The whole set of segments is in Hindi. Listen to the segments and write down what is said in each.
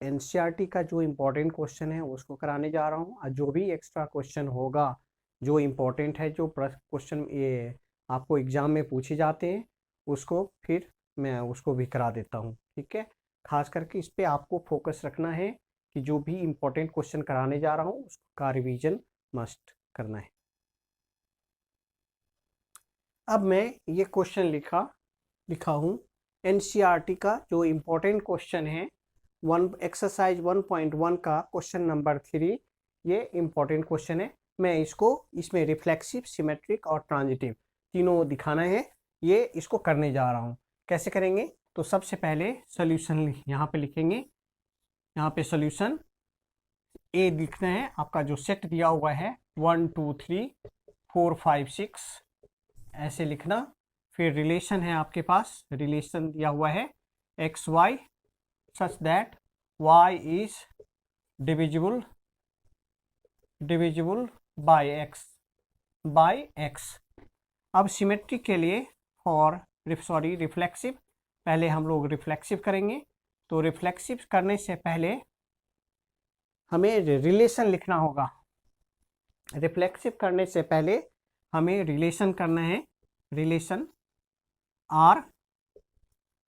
एनसीईआरटी का जो इम्पोर्टेंट क्वेश्चन है उसको कराने जा रहा हूँ, और जो भी एक्स्ट्रा क्वेश्चन होगा जो इम्पोर्टेंट है, जो क्वेश्चन ये आपको एग्जाम में पूछे जाते हैं, उसको फिर मैं उसको भी करा देता हूँ। ठीक है, खास करके इस पे आपको फोकस रखना है कि जो भी इम्पोर्टेंट क्वेश्चन कराने जा रहा हूँ उसका रिवीजन मस्ट करना है। अब मैं ये क्वेश्चन लिखा हूँ एनसीईआरटी का जो इम्पोर्टेंट क्वेश्चन है, एक्सरसाइज 1.1 का क्वेश्चन नंबर 3। ये इम्पोर्टेंट क्वेश्चन है। मैं इसमें रिफ्लेक्सिव, सिमेट्रिक और ट्रांजिटिव तीनों दिखाना है। ये इसको करने जा रहा हूँ। कैसे करेंगे? तो सबसे पहले सोल्यूशन यहाँ पे लिखेंगे। यहाँ पे सोल्यूशन ए लिखना है। आपका जो सेट दिया हुआ है 1 2 3 4 5 6 ऐसे लिखना। फिर रिलेशन है आपके पास, रिलेशन दिया हुआ है X Y such that y is divisible by x। अब सिमेट्री के लिए रिफ्लेक्सिव, पहले हम लोग रिफ्लेक्सिव करेंगे। तो रिफ्लेक्सिव करने से पहले हमें रिलेशन लिखना होगा। रिफ्लेक्सिव करने से पहले हमें रिलेशन करना है। रिलेशन आर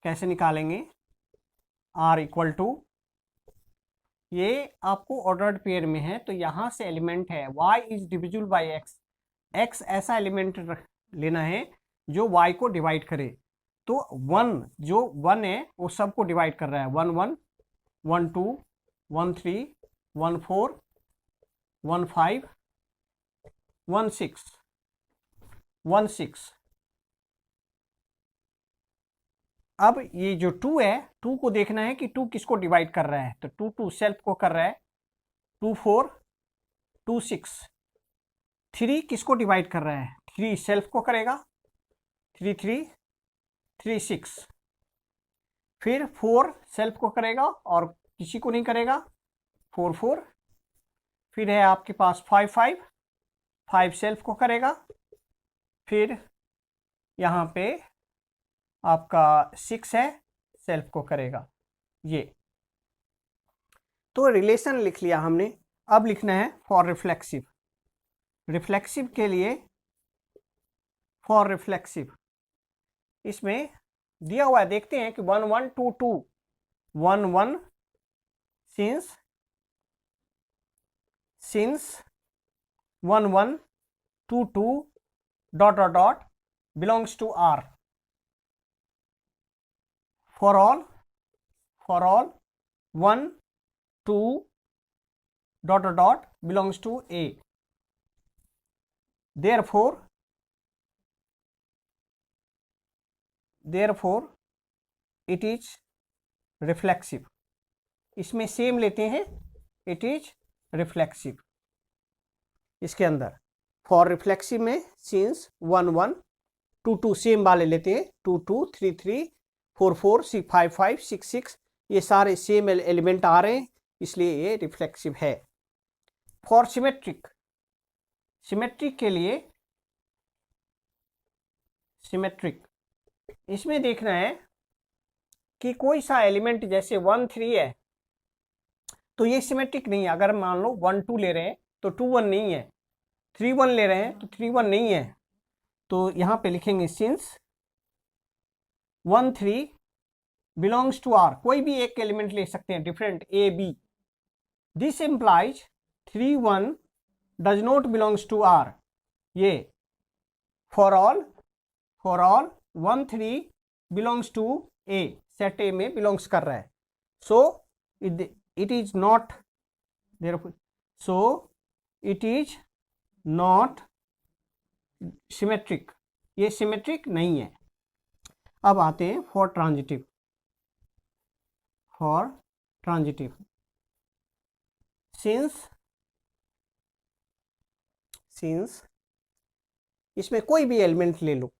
कैसे निकालेंगे? आर इक्वल टू, ये आपको ऑर्डर्ड पेयर में है तो यहाँ से एलिमेंट है y is divisible by x। x ऐसा एलिमेंट लेना है जो y को डिवाइड करे। तो 1 जो 1 है वो सबको डिवाइड कर रहा है। 1 1 1 2 1 3 1 4 1 5 1 6 1 6। अब ये जो 2 है, 2 को देखना है कि 2 किसको डिवाइड कर रहा है। तो 2 2 सेल्फ को कर रहा है। 2 4 2 6। 3 किसको डिवाइड कर रहा है? 3 सेल्फ को करेगा। 3 3 3 6। फिर 4 सेल्फ को करेगा और किसी को नहीं करेगा। 4 4। फिर है आपके पास 5 5 5 सेल्फ को करेगा। फिर यहाँ पे आपका 6 है, सेल्फ को करेगा। ये तो रिलेशन लिख लिया हमने। अब लिखना है फॉर रिफ्लेक्सिव। रिफ्लेक्सिव के लिए फॉर रिफ्लेक्सिव इसमें दिया हुआ है, देखते हैं कि 1 1 2 2 1 1 since 1 1 2 2 dot dot dot belongs to R. for all 1 2 dot dot dot belongs to A। therefore it is reflexive। इसमें सेम लेते हैं, it is reflexive। इसके अंदर फॉर रिफ्लेक्सिव में सिंस 1 1 2 2 सेम वाले लेते हैं। 2 2 3 3 4 4 5 5 6 6 ये सारे सेम एलिमेंट आ रहे हैं, इसलिए ये रिफ्लेक्सिव है। फॉर सिमेट्रिक, सिमेट्रिक के लिए सिमेट्रिक इसमें देखना है कि कोई सा एलिमेंट जैसे 1 3 है तो ये सिमेट्रिक नहीं है। अगर मान लो 1 2 ले रहे हैं तो 2 1 नहीं है। 3 1 ले रहे हैं तो 3 1 नहीं है। तो यहाँ पे लिखेंगे सिंस 1 3 बिलोंग्स टू आर। कोई भी एक एलिमेंट ले सकते हैं different A B. This implies 3 1 does not belongs to R. ये for all 1 3 belongs to A, set A में बिलोंग्स कर रहा है। So it is not, so it is not symmetric. ये सिमेट्रिक नहीं है। अब आते हैं for transitive. For transitive since इसमें कोई भी एलिमेंट ले लो।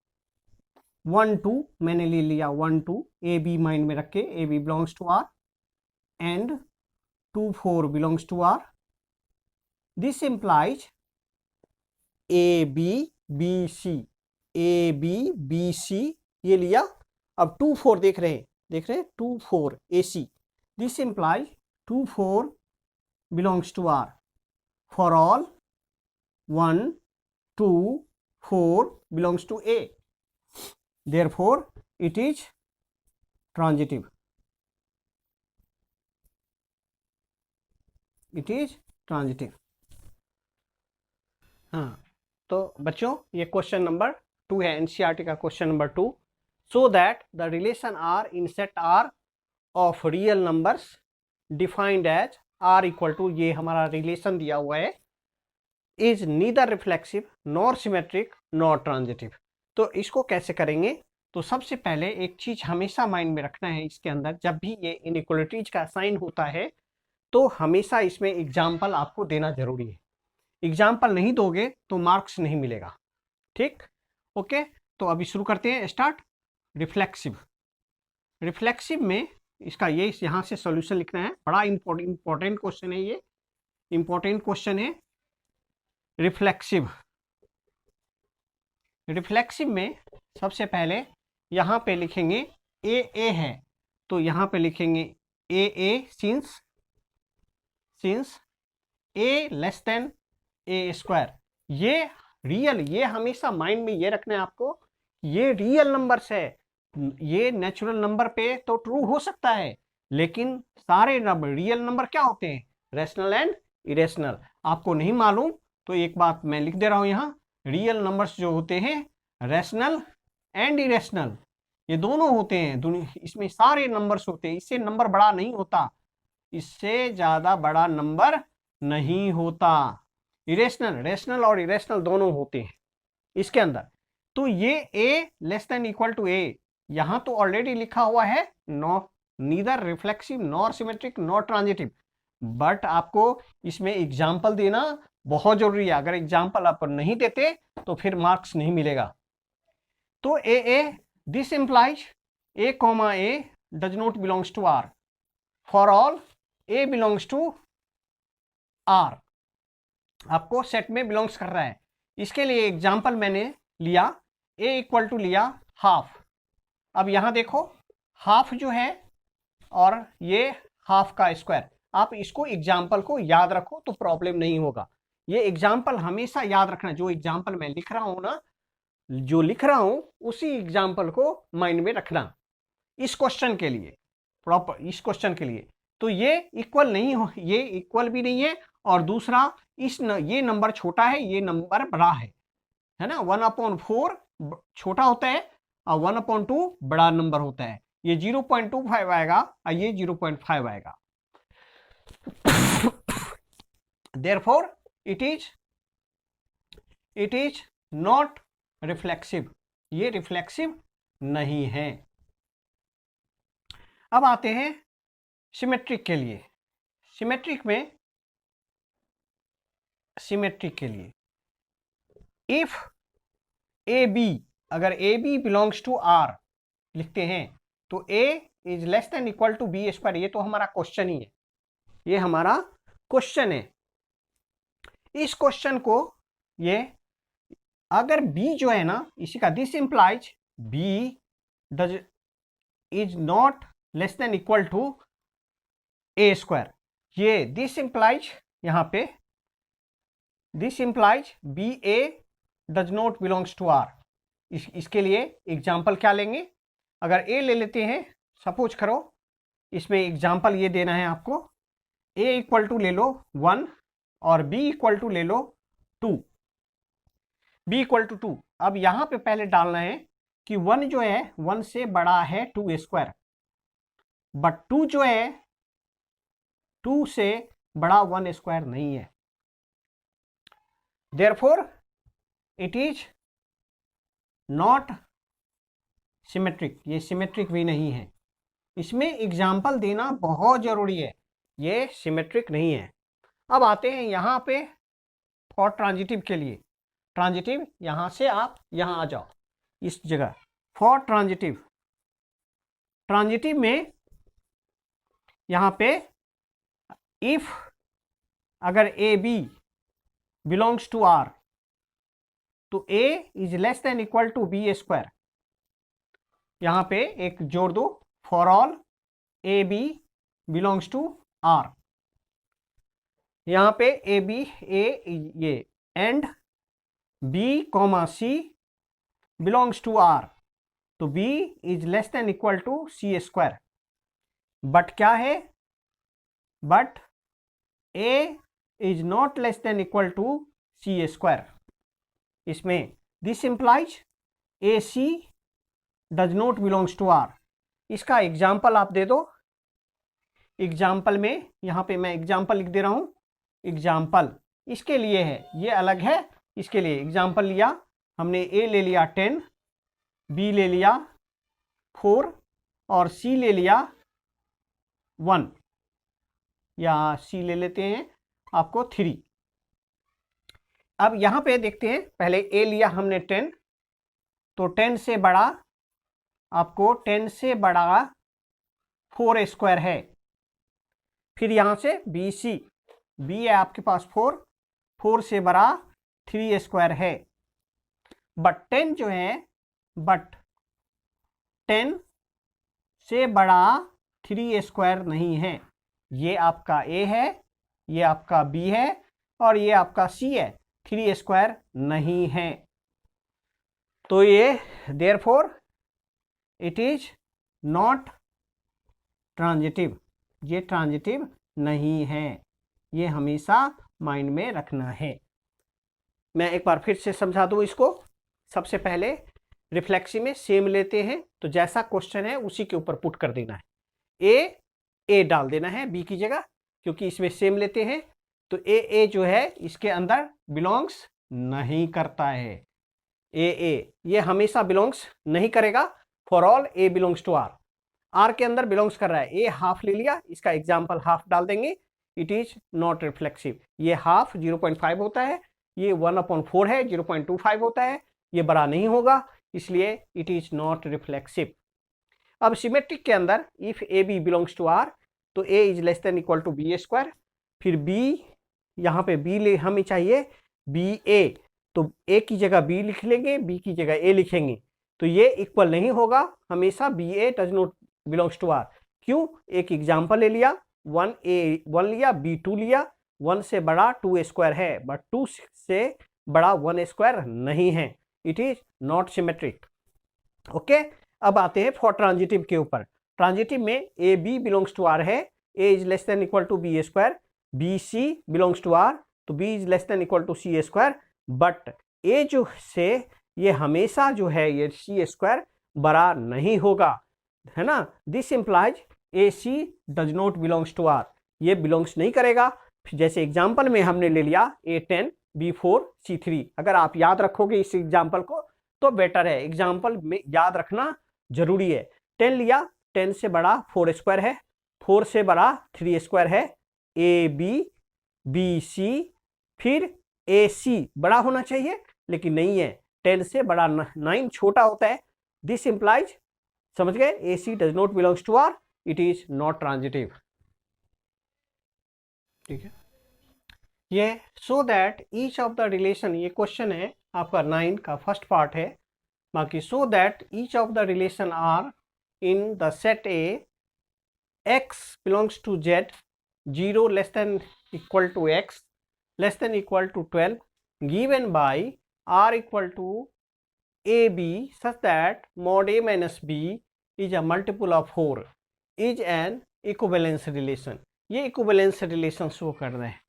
1 2 मैंने ले लिया, 1 2 ए बी माइंड में रख के, A B belongs to R and 2 4 belongs to R. This implies A B B C, A B B C ये लिया। अब 2 4 देख रहे हैं 2 4 A C. This implies 2 4 belongs to R. For all 1 2 4 belongs to A. Therefore it is transitive. It is transitive. हाँ, तो बच्चों ये क्वेश्चन नंबर 2 है, एनसीईआरटी का question number 2. So that the relation are in set R of real numbers defined as R equal to, ये हमारा रिलेशन दिया हुआ है, is neither reflexive nor symmetric nor transitive. तो इसको कैसे करेंगे? तो सबसे पहले एक चीज हमेशा माइंड में रखना है इसके अंदर, जब भी ये इनइक्वालिटीज का साइन होता है तो हमेशा इसमें एग्जाम्पल आपको देना जरूरी है. एग्जाम्पल नहीं दोगे तो मार्क्स नहीं मिलेगा. ठीक, ओके. तो अभी शुरू करते हैं. स्टार्ट. रिफ्लेक्सिव. रिफ्लेक्सिव में इसका ये यहाँ से सॉल्यूशन लिखना है. बड़ा इंपॉर्टेंट क्वेश्चन है, ये इंपॉर्टेंट क्वेश्चन है. रिफ्लेक्सिव. रिफ्लेक्सिव में सबसे पहले यहाँ पे लिखेंगे ए है, तो यहाँ पे लिखेंगे ए सिंस ए लेस देन ए स्क्वायर. ये रियल, ये हमेशा माइंड में ये रखना है आपको, ये रियल नंबर्स है. ये नेचुरल नंबर पे तो ट्रू हो सकता है, लेकिन सारे नंबर रियल नंबर क्या होते हैं? Rational and irrational. आपको नहीं मालूम तो एक बात मैं लिख दे रहा हूं यहाँ, रियल नंबर्स जो होते हैं रैशनल एंड इरेशनल, ये दोनों होते हैं. इसमें सारे नंबर्स होते हैं. इससे नंबर बड़ा नहीं होता, इससे ज्यादा बड़ा नंबर नहीं होता. इरेशनल, रैशनल और इरेशनल दोनों होते हैं इसके अंदर. तो ये ए लेस देन इक्वल टू ए, यहां तो ऑलरेडी लिखा हुआ है neither reflexive nor symmetric nor transitive, but आपको इसमें एग्जाम्पल देना बहुत जरूरी है. अगर एग्जाम्पल आप नहीं देते तो फिर मार्क्स नहीं मिलेगा. तो A this implies A comma A does not belongs to R. For all A belongs to R, आपको सेट में बिलोंग्स कर रहा है. इसके लिए एग्जाम्पल मैंने लिया, ए इक्वल टू लिया हाफ. अब यहां देखो हाफ जो है और ये हाफ का स्क्वायर, आप इसको एग्जाम्पल को याद रखो तो प्रॉब्लम नहीं होगा. ये एग्जाम्पल हमेशा याद रखना. जो एग्जाम्पल मैं लिख रहा हूं ना, जो लिख रहा हूं उसी एग्जाम्पल को माइंड में रखना इस क्वेश्चन के लिए, प्रॉपर इस क्वेश्चन के लिए. तो ये इक्वल नहीं हो, ये इक्वल भी नहीं है, और दूसरा ये नंबर छोटा है, ये नंबर बड़ा है ना. 1/4 छोटा होता है और 1/2 बड़ा नंबर होता है. ये 0.25 आएगा और ये 0.5 आएगा. Therefore it is not reflexive. ये रिफ्लेक्सिव नहीं है. अब आते हैं सिमेट्रिक के लिए. सिमेट्रिक के लिए इफ ए बी, अगर A B belongs to R लिखते हैं तो A is less than equal to B square. ये तो हमारा क्वेश्चन ही है, ये हमारा क्वेश्चन है. इस क्वेश्चन को ये अगर बी जो है ना, इसी का this implies B does is not less than equal to A square. ये दिस इंप्लाइज, यहां पे this implies B A does not belongs to R. इसके लिए एग्जाम्पल क्या लेंगे? अगर ए ले लेते हैं, सपोज करो इसमें एग्जाम्पल ये देना है आपको, ए इक्वल टू ले लो 1 और बी इक्वल टू ले लो 2. B equal to 2. अब यहां पे पहले डालना है कि 1 जो है 1 से बड़ा है 2 स्क्वायर, बट 2 जो है 2 से बड़ा 1 स्क्वायर नहीं है. Therefore it is not symmetric. ये सिमेट्रिक भी नहीं है. इसमें एग्जाम्पल देना बहुत जरूरी है, ये सिमेट्रिक नहीं है. अब आते हैं यहाँ पे फॉर ट्रांजिटिव के लिए. ट्रांजिटिव यहां से आप यहां आ जाओ इस जगह. फॉर ट्रांजिटिव, ट्रांजिटिव में यहां पे इफ अगर A B belongs to R तो A is less than equal to B square. यहां पे एक जोड़ दो, for all A B belongs to R. यहाँ पे ए बी ए ये and B comma C belongs to R, तो B is less than equal to C square. But क्या है, but A is not less than equal to C square. इसमें this implies A C does not belongs to R. इसका एग्जाम्पल आप दे दो। एग्जाम्पल में यहाँ पे मैं एग्जाम्पल लिख दे रहा हूँ। एग्जाम्पल इसके लिए है, ये अलग है। इसके लिए एग्जाम्पल लिया हमने, ए ले लिया 10, बी ले लिया 4 और सी ले लिया 1, या सी ले लेते हैं आपको 3। अब यहाँ पे देखते हैं, पहले ए लिया हमने 10, तो 10 से बड़ा आपको 10 से बड़ा 4 स्क्वायर है। फिर यहाँ से बी सी, बी है आपके पास 4, 4 से बड़ा 3 स्क्वायर है। बट 10 जो है, बट 10 से बड़ा 3 स्क्वायर नहीं है। ये आपका ए है, ये आपका बी है और ये आपका सी है, 3 स्क्वायर नहीं है। तो ये therefore it is not transitive, ये ट्रांजिटिव नहीं है। ये हमेशा माइंड में रखना है। मैं एक बार फिर से समझा दूं इसको। सबसे पहले रिफ्लेक्सिव में सेम लेते हैं, तो जैसा क्वेश्चन है उसी के ऊपर पुट कर देना है। ए डाल देना है बी की जगह, क्योंकि इसमें सेम लेते हैं। तो ए जो है इसके अंदर बिलोंग्स नहीं करता है। ए ये हमेशा बिलोंग्स नहीं करेगा। For all A belongs to R, R के अंदर बिलोंग्स कर रहा है। ए हाफ ले लिया, इसका एग्जाम्पल हाफ डाल देंगे। It is not reflexive. ये हाफ 0.5 होता है, ये 1/4 है 0.25 होता है, ये बड़ा नहीं होगा, इसलिए इट इज नॉट रिफ्लेक्सिव। अब सिमेट्रिक के अंदर if A B belongs to R, तो A is less than equal to B square. फिर बी, यहाँ पे बी ले हमें चाहिए बी ए, तो ए की जगह बी लिख लेंगे, बी की जगह ए लिखेंगे। तो ये इक्वल नहीं होगा, हमेशा b A does not belongs to R. क्यों? एक एग्जाम्पल ले लिया, 1 लिया, बी 2 लिया। 1 से बड़ा 2 स्क्वायर है, बट 2 से बड़ा 1 स्क्वायर नहीं है। It is not symmetric. Okay, अब आते हैं फॉर ट्रांजिटिव के ऊपर। ट्रांजिटिव में A B belongs to R है, A is less than equal to B square. B C belongs to R, तो B is less than equal to C square. But A जो से ये हमेशा जो है ये सी स्क्वायर बड़ा नहीं होगा, है ना। This implies A C does not belongs to R, ये बिलोंग्स नहीं करेगा। जैसे एग्जाम्पल में हमने ले लिया ए 10 बी 4 सी 3। अगर आप याद रखोगे इस एग्जाम्पल को तो बेटर है, एग्जाम्पल में याद रखना जरूरी है। 10 लिया, 10 से बड़ा 4 स्क्वायर है, 4 से बड़ा 3 स्क्वायर है। ए बी सी, फिर ए सी बड़ा होना चाहिए लेकिन नहीं है, 10 से बड़ा 9 छोटा होता है। दिस इंप्लाइज, समझ गए, A C does not belongs to R, it is not transitive. ठीक है, ये so that each of the relation, ये क्वेश्चन है आपका 9 का फर्स्ट पार्ट है। बाकी so that each of the relation are in the set A x belongs to z, 0 less than equal to x less than equal to 12, given by r equal to ab such that mod a minus b is a multiple of 4 is an equivalence relation। ये इक्विवेलेंस रिलेशन शो कर रहे हैं।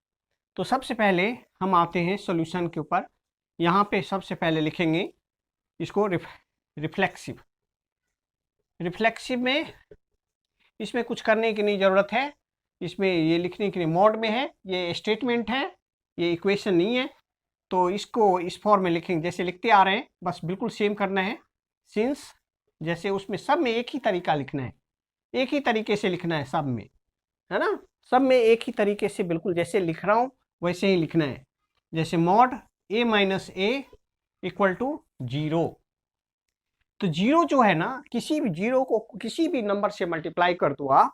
तो सबसे पहले हम आते हैं सॉल्यूशन के ऊपर। यहाँ पे सबसे पहले लिखेंगे इसको रिफ्लेक्सिव। रिफ्लेक्सिव में इसमें कुछ करने की नहीं ज़रूरत है, इसमें ये लिखने के लिए मोड में है, ये स्टेटमेंट है, ये इक्वेशन नहीं है। तो इसको इस फॉर्म में लिखेंगे जैसे लिखते आ रहे हैं, बस बिल्कुल सेम करना है। सिंस जैसे उसमें सब में एक ही तरीका लिखना है, एक ही तरीके से लिखना है सब में, है ना। सब में एक ही तरीके से बिल्कुल जैसे लिख रहा हूँ वैसे ही लिखना है। जैसे mod a minus A equal to 0, तो 0 जो है ना, किसी भी 0 को किसी भी नंबर से मल्टीप्लाई कर दो आप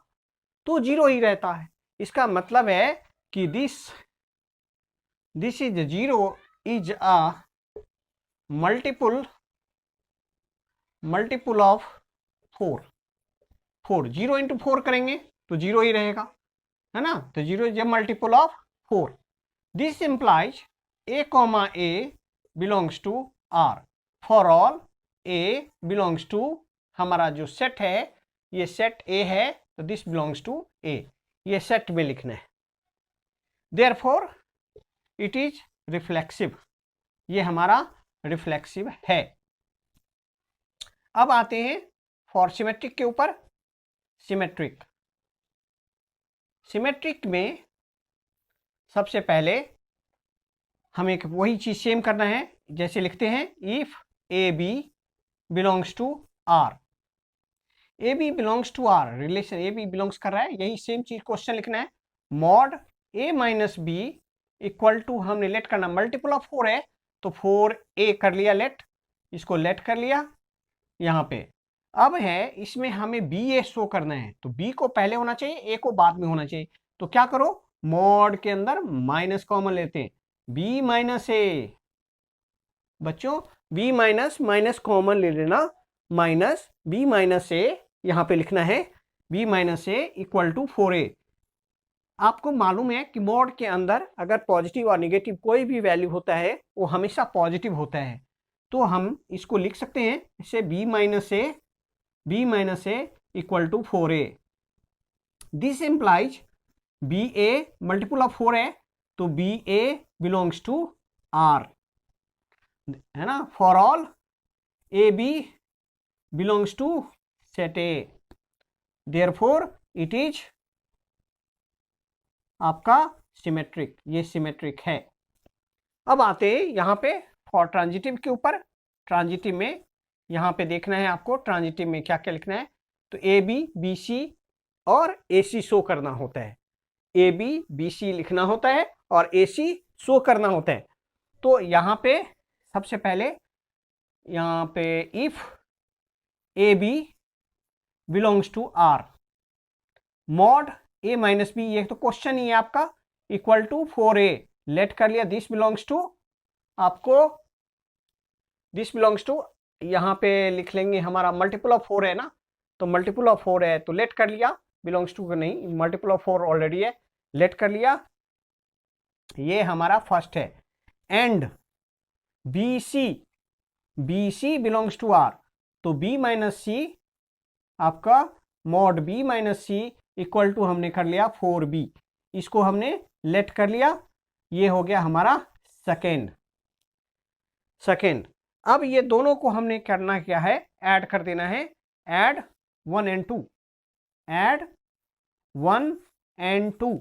तो 0 ही रहता है। इसका मतलब है कि this is 0 is a multiple of 4। 0 into 4 करेंगे तो 0 ही रहेगा। है ना, तो 0 is a multiple of 4. This implies a comma a belongs to R. For all a belongs to, हमारा जो सेट है ये सेट A है, तो दिस बिलोंग्स टू A. ये सेट में लिखना है. Therefore it is reflexive. ये हमारा रिफ्लेक्सिव है. अब आते हैं फॉर सिमेट्रिक के ऊपर. सिमेट्रिक में सबसे पहले हमें वही चीज सेम करना है, जैसे लिखते हैं if A B belongs to R. A B belongs to R, relation A B belongs कर रहा है, यही सेम चीज क्वेश्चन लिखना है. Mod a minus B equal to, हमने लेट करना, मल्टीपल ऑफ 4 है तो 4a कर लिया, लेट, इसको लेट कर लिया यहाँ पे. अब है इसमें हमें बी ए शो करना है, तो बी को पहले होना चाहिए, ए को बाद में होना चाहिए. तो क्या करो, मॉड के अंदर माइनस कॉमन लेते हैं, बी माइनस ए. बच्चों बी माइनस माइनस कॉमन ले लेना, माइनस बी माइनस ए यहाँ पे लिखना है, b minus A equal to 4a. आपको मालूम है कि मॉड के अंदर अगर पॉजिटिव और निगेटिव कोई भी वैल्यू होता है वो हमेशा पॉजिटिव होता है. तो हम इसको लिख सकते हैं इसे b minus A equal to 4a. This implies b a multiple of 4 है, तो B A belongs to R, है ना. For all A B belongs to set A. Therefore it is आपका सिमेट्रिक. ये सिमेट्रिक है. अब आते हैं यहाँ पे फॉर ट्रांजिटिव के ऊपर. ट्रांजिटिव में यहाँ पे देखना है आपको, ट्रांजिटिव में क्या क्या लिखना है. तो ए बी बी सी और ए सी शो करना होता है. ए बी बी सी लिखना होता है और ए सी शो करना होता है. तो यहाँ पे सबसे पहले यहाँ पे if A B belongs to R, mod a minus b, ये तो क्वेश्चन ही है आपका, इक्वल टू 4a, लेट कर लिया, दिस बिलोंग्स टू, आपको दिस बिलोंग्स टू यहाँ पे लिख लेंगे, हमारा मल्टीपल ऑफ 4 है ना, तो मल्टीपल ऑफ 4 है तो लेट कर लिया, बिलोंग्स टू नहीं, मल्टीपल ऑफ 4 ऑलरेडी है, लेट कर लिया. ये हमारा फर्स्ट है. And b C belongs to R, तो बी माइनस सी आपका mod b minus c equal to हमने कर लिया 4b, इसको हमने लेट कर लिया. ये हो गया हमारा सेकेंड. अब ये दोनों को हमने करना क्या है, ऐड कर देना है. ऐड 1 and 2, ऐड 1 and 2,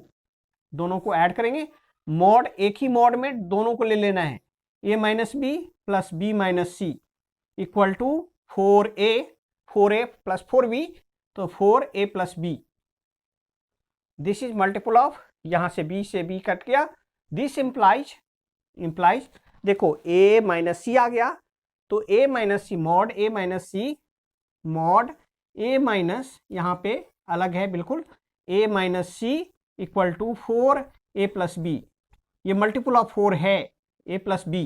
दोनों को ऐड करेंगे. मॉड एक ही मॉड में दोनों को ले लेना है, a minus b plus b minus c equal to 4a plus 4b, तो 4a plus b. This is multiple of, यहां से b से b कट गया. दिस इम्प्लाइज देखो a माइनस सी आ गया, तो a minus c mod a minus c mod a minus, यहाँ पे अलग है बिल्कुल, a minus c equal to 4a plus b. ये मल्टीपल ऑफ 4 है, a plus b.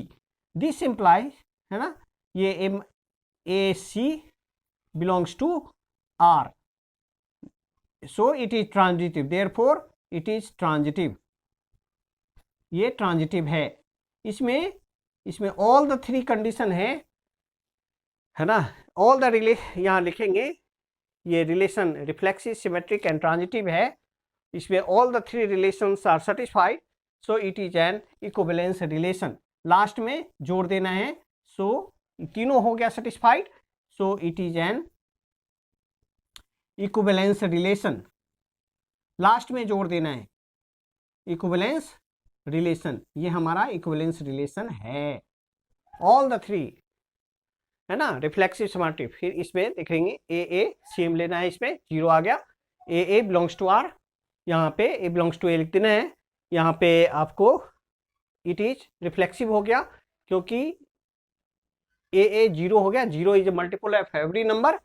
This implies, है ना, ये a c belongs to r, so it is transitive. Therefore it is transitive. ये ट्रांजिटिव है. इसमें ऑल द 3 कंडीशन है ना, ऑल द यहाँ लिखेंगे, ये relation reflexive, symmetric and transitive है. इसमें all the 3 relations are satisfied, so it is an equivalence relation. Last में जोड़ देना है, सो तीनों हो गया satisfied, so it is an equivalence relation. Last में जोड़ देना है इक्विवेलेंस रिलेशन. ये हमारा इक्विवेलेंस रिलेशन है. ऑल द 3, है ना, रिफ्लेक्सिव सिमेट्रिक. फिर इसमें देखेंगे ए सेम लेना है, इसमें 0 आ गया. ए बिलोंग्स टू आर, यहाँ पे ए बिलोंग्स टू ए लिख देना है. यहाँ पे आपको इट इज रिफ्लेक्सिव हो गया, क्योंकि ए 0 हो गया. 0 is a multiple of every number,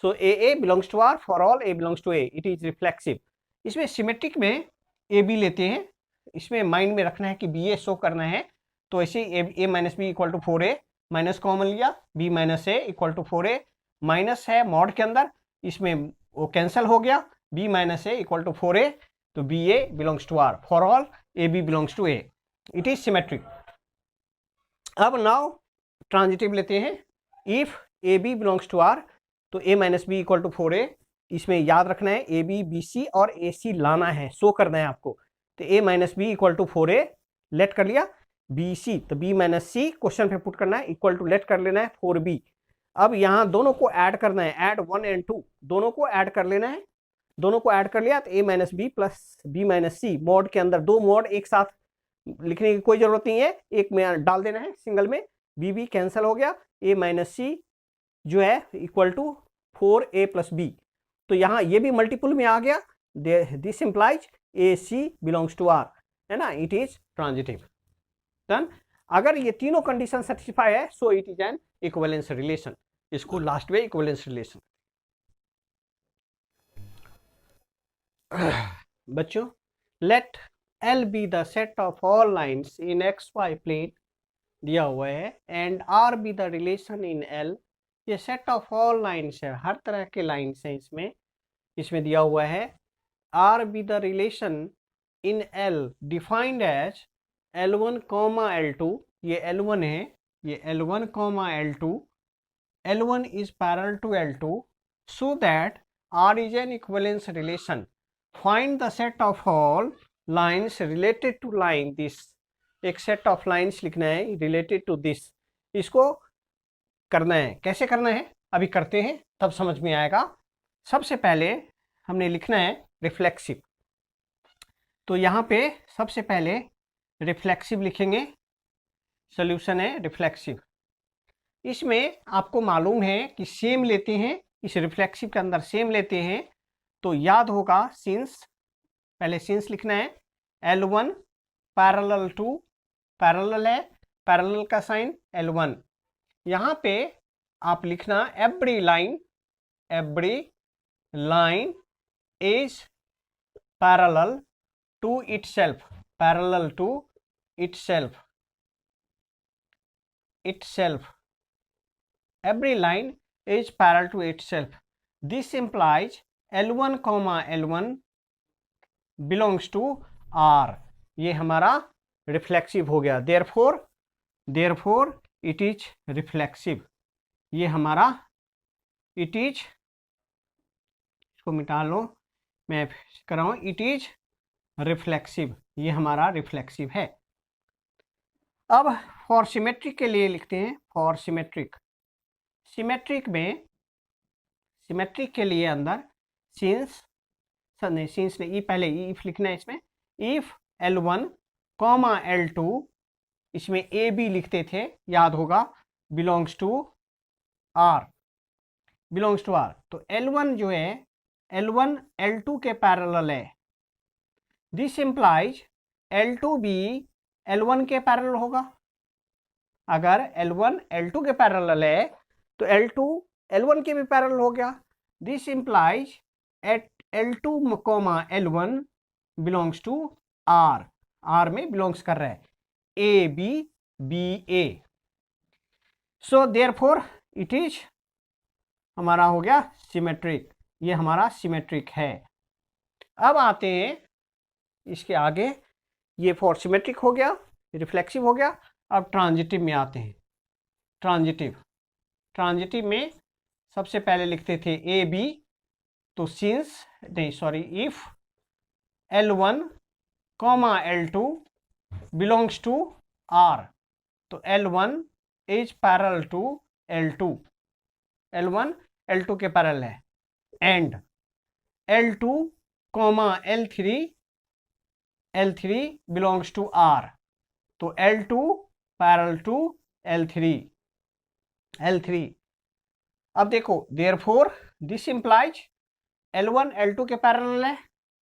so a belongs to R. For all A belongs to A, it is reflexive. इसमें सिमेट्रिक में ए बी लेते हैं, इसमें माइंड में रखना है कि बी ए शो करना है, तो ऐसे A minus B equal to 4a, minus common लिया, b minus A equal to 4a, minus है मॉड के अंदर, इसमें वो कैंसिल हो गया, b minus A equal to 4a, तो B A belongs to R, for all A B belongs to A, it is symmetric. अब नाउ ट्रांजिटिव लेते हैं। If A B belongs to R, तो A minus B equal to 4a, इसमें याद रखना है ए बी बी सी और ए सी लाना है, शो करना है आपको। तो A minus B equal to 4a, let कर लिया बी सी, तो बी माइनस सी क्वेश्चन पे पुट करना है, इक्वल टू लेट कर लेना है 4b। अब यहाँ दोनों को ऐड करना है, ऐड 1 and 2, दोनों को ऐड कर लेना है। दोनों को ऐड कर लिया तो a minus b plus b minus c, mod के अंदर दो मॉड एक साथ लिखने की कोई जरूरत नहीं है, एक में डाल देना है सिंगल में, बी बी कैंसिल हो गया, a माइनस सी जो है equal to 4a plus B. तो यहाँ ये भी मल्टीपल में आ गया, this implies A c belongs to R, है ना, इट इज ट्रांजिटिव। डन। अगर ये तीनों कंडीशन सेटिस्फाई है, so it is an equivalence relation, इसको लास्ट में इक्विवेलेंस रिलेशन। बच्चों, let L be the set of all lines in x y plane दिया हुआ है, and R be the relation in L। ये सेट ऑफ ऑल लाइन्स है, हर तरह के लाइन्स हैं इसमें दिया हुआ है। R be the relation in L defined as L1 comma L2, ये L1 है, ये L1 comma L2, L1 is parallel to L2, so that R is an equivalence relation. Find the set of all lines related to line this, एक set of lines लिखना है related to this, इसको करना है। कैसे करना है अभी करते हैं, तब समझ में आएगा। सबसे पहले हमने लिखना है रिफ्लेक्सिव, तो यहाँ पे सबसे पहले रिफ्लेक्सिव लिखेंगे, सोल्यूशन है रिफ्लेक्सिव। इसमें आपको मालूम है कि सेम लेते हैं, इस रिफ्लेक्सिव के अंदर सेम लेते हैं, तो याद होगा सिंस, पहले सिंस लिखना है, L1 पैरेलल टू, पैरेलल है, पैरेलल का साइन L1। यहाँ पे आप लिखना every line is parallel to itself, parallel to itself, every line is parallel to itself. This implies L1 comma L1 belongs to R, ये हमारा रिफ्लेक्सिव हो गया। therefore it is reflexive, ये हमारा it is, इसको मिटा लो, मैं कर रहा हूँ, it is reflexive, ये हमारा रिफ्लेक्सिव है। अब फॉर सिमेट्रिक के लिए लिखते हैं, फॉर सिमेट्रिक में, सिमेट्रिक के लिए अंदर सिंस ने ई, पहले इफ लिखना है इसमें, इफ L1 कॉमा L2, इसमें ए बी लिखते थे, याद होगा, बिलोंग्स टू R, तो L1 जो है, L1 L2 के पैरेलल है, दिस इंप्लाइज L2 भी L1 के पैरेलल होगा। अगर L1 L2 के पैरेलल है तो L2 L1 के भी पैरेलल हो गया। This implies at L2 comma L1 belongs to R, R में बिलोंग्स कर रहा है, a B b a. So therefore it is, हमारा हो गया सिमेट्रिक, ये हमारा सिमेट्रिक है। अब आते हैं इसके आगे, ये फॉर सिमेट्रिक हो गया, रिफ्लेक्सिव हो गया। अब ट्रांजिटिव में आते हैं। ट्रांजिटिव में सबसे पहले लिखते थे ए बी, तो if L1 comma L2 belongs to R, तो L1 is parallel to L2, L1 L2 के पैरेलल है, and L2 comma L3 belongs to R, तो L2 पैरेलल टू L3। अब देखो, therefore this implies L1 L2 के पैरेलल है,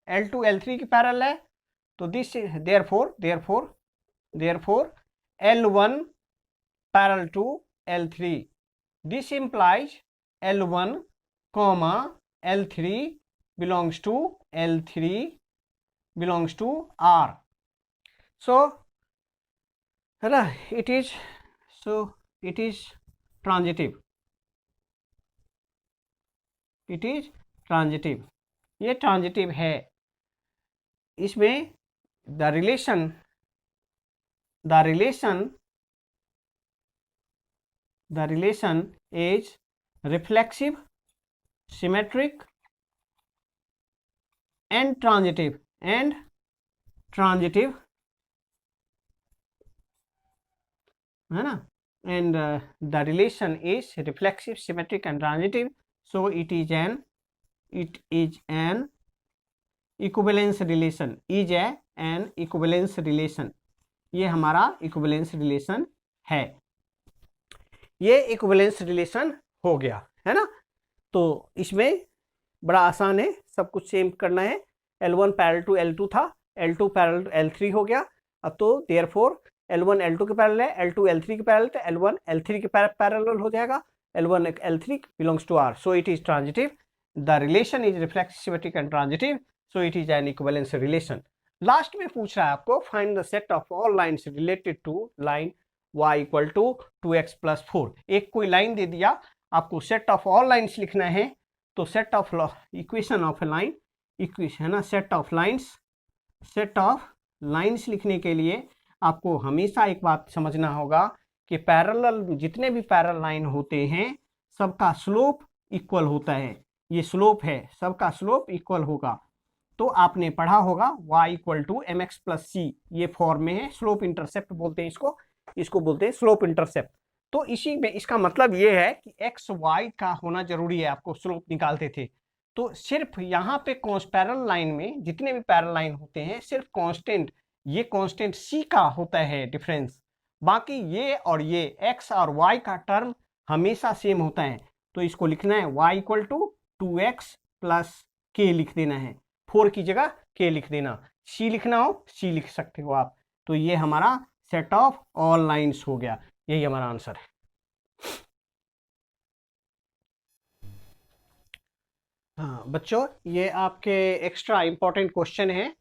L2 L3 के पैरेलल है, तो this therefore L1 parallel to L3, this implies L1 comma L3 belongs to R। So है ना, इट इज ट्रांजिटिव, ये ट्रांजिटिव है। इसमें the relation is reflexive, symmetric and transitive है ना, and the relation is reflexive, symmetric and transitive, so it is an equivalence relation, an equivalence relation. ये हमारा equivalence relation है, ये equivalence relation हो गया है ना। तो इसमें बड़ा आसान है, सब कुछ सेम करना है। L1 पैरेलल टू L2 था, L2 पैरेलल टू L3 हो गया। अब तो देयरफॉर L1 L2 के पैरेलल है, L2 L3 के पैरेलल, तो L1 L3 के पैरेलल हो जाएगा। L1 L3 belongs to R, so it is transitive. The relation is reflexive, symmetric and transitive, so it is an equivalence relation. Last में पूछ रहा है आपको find the set of all lines related to line y equal to 2x plus 4। एक कोई लाइन दे दिया, आपको set of all lines लिखना है। तो set of equation of a line, equation है ना, set of lines लिखने के लिए आपको हमेशा एक बात समझना होगा कि पैरेलल, जितने भी पैरेलल लाइन होते हैं सबका स्लोप इक्वल होता है। ये स्लोप है, सबका स्लोप इक्वल होगा। तो आपने पढ़ा होगा y equal to mx plus C, ये फॉर्म में है। स्लोप इंटरसेप्ट बोलते हैं इसको बोलते हैं स्लोप इंटरसेप्ट। तो इसी में इसका मतलब ये है कि एक्स वाई का होना जरूरी है, आपको स्लोप निकालते थे। तो सिर्फ यहाँ पे पैरेलल लाइन में जितने भी पैरेलल लाइन होते हैं सिर्फ कांस्टेंट, ये कांस्टेंट सी का होता है डिफरेंस, बाकी ये और ये एक्स और वाई का टर्म हमेशा सेम होता है। तो इसको लिखना है y equal to 2x plus के लिख देना है, 4 की जगह k लिख देना। c लिखना हो c लिख सकते हो आप। तो ये हमारा सेट ऑफ ऑल लाइंस हो गया, यही हमारा आंसर है। हाँ बच्चों, ये आपके एक्स्ट्रा इंपॉर्टेंट क्वेश्चन है।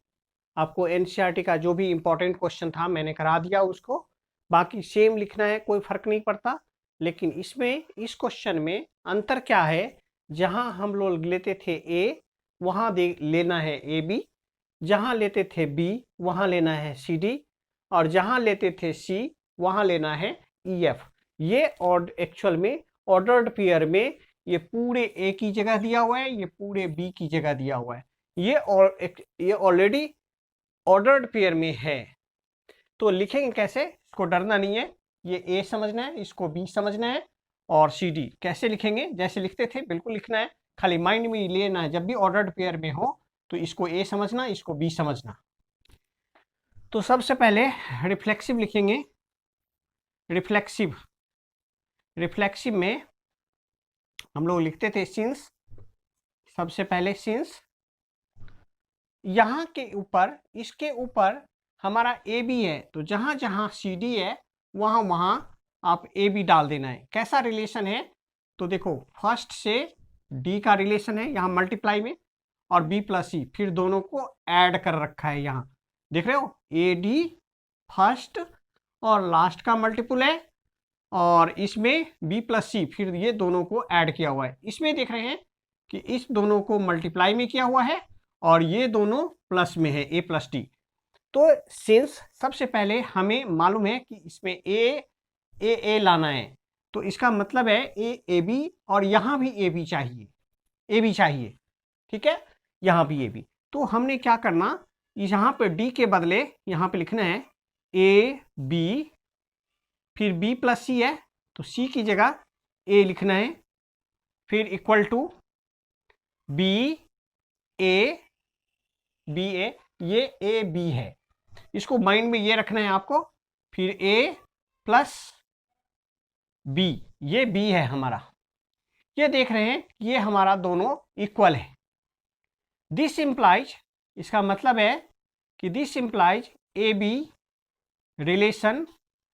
आपको एनसीईआरटी का जो भी इंपॉर्टेंट क्वेश्चन था मैंने करा दिया उसको, बाकी सेम लिखना है, कोई फर्क नहीं पड़ता। लेकिन इसमें इस क्वेश्चन में अंतर क्या है, जहां हम लोग लेते थे ए वहां लेना है ए बी, जहां लेते थे बी वहां लेना है सी डी, और जहां लेते थे सी वहां लेना है ई एफ। ये और एक्चुअल में ऑर्डर्ड पेयर में ये पूरे ए की जगह दिया हुआ है, ये पूरे बी की जगह दिया हुआ है। ये ऑलरेडी ऑर्डर्ड पेयर में है। तो लिखेंगे कैसे, इसको डरना नहीं है। ये ए समझना है, इसको बी समझना है, और सी डी कैसे लिखेंगे जैसे लिखते थे बिल्कुल लिखना है। खाली माइंड में लेना है, जब भी ऑर्डर्ड पेयर में हो तो इसको ए समझना, इसको बी समझना। तो सबसे पहले रिफ्लेक्सिव लिखेंगे। रिफ्लेक्सिव में हम लोग लिखते थे सिंस, सबसे पहले सिंस यहाँ के ऊपर, इसके ऊपर हमारा ए बी है, तो जहां जहां सी डी है वहां वहां आप ए बी डाल देना है। कैसा रिलेशन है, तो देखो फर्स्ट से डी का रिलेशन है यहाँ मल्टीप्लाई में, और बी प्लस सी, फिर दोनों को ऐड कर रखा है यहाँ, देख रहे हो, ए डी फर्स्ट और लास्ट का मल्टीपुल है, और इसमें बी प्लस सी, फिर ये दोनों को ऐड किया हुआ है। इसमें देख रहे हैं कि इस दोनों को मल्टीप्लाई में किया हुआ है, और ये दोनों प्लस में है, ए प्लस डी। तो सिंस सबसे पहले हमें मालूम है कि इसमें ए लाना है, तो इसका मतलब है ए बी, और यहाँ भी ए बी चाहिए, ठीक है, यहाँ भी ए बी। तो हमने क्या करना, यहाँ पे डी के बदले यहाँ पे लिखना है ए बी, फिर बी प्लस सी है तो सी की जगह ए लिखना है, फिर इक्वल टू बी ए, ये ए बी है, इसको माइंड में ये रखना है आपको। फिर ए प्लस बी, ये बी है हमारा, ये देख रहे हैं ये हमारा दोनों इक्वल है। दिस इंप्लाइज, इसका मतलब है कि this implies A b relation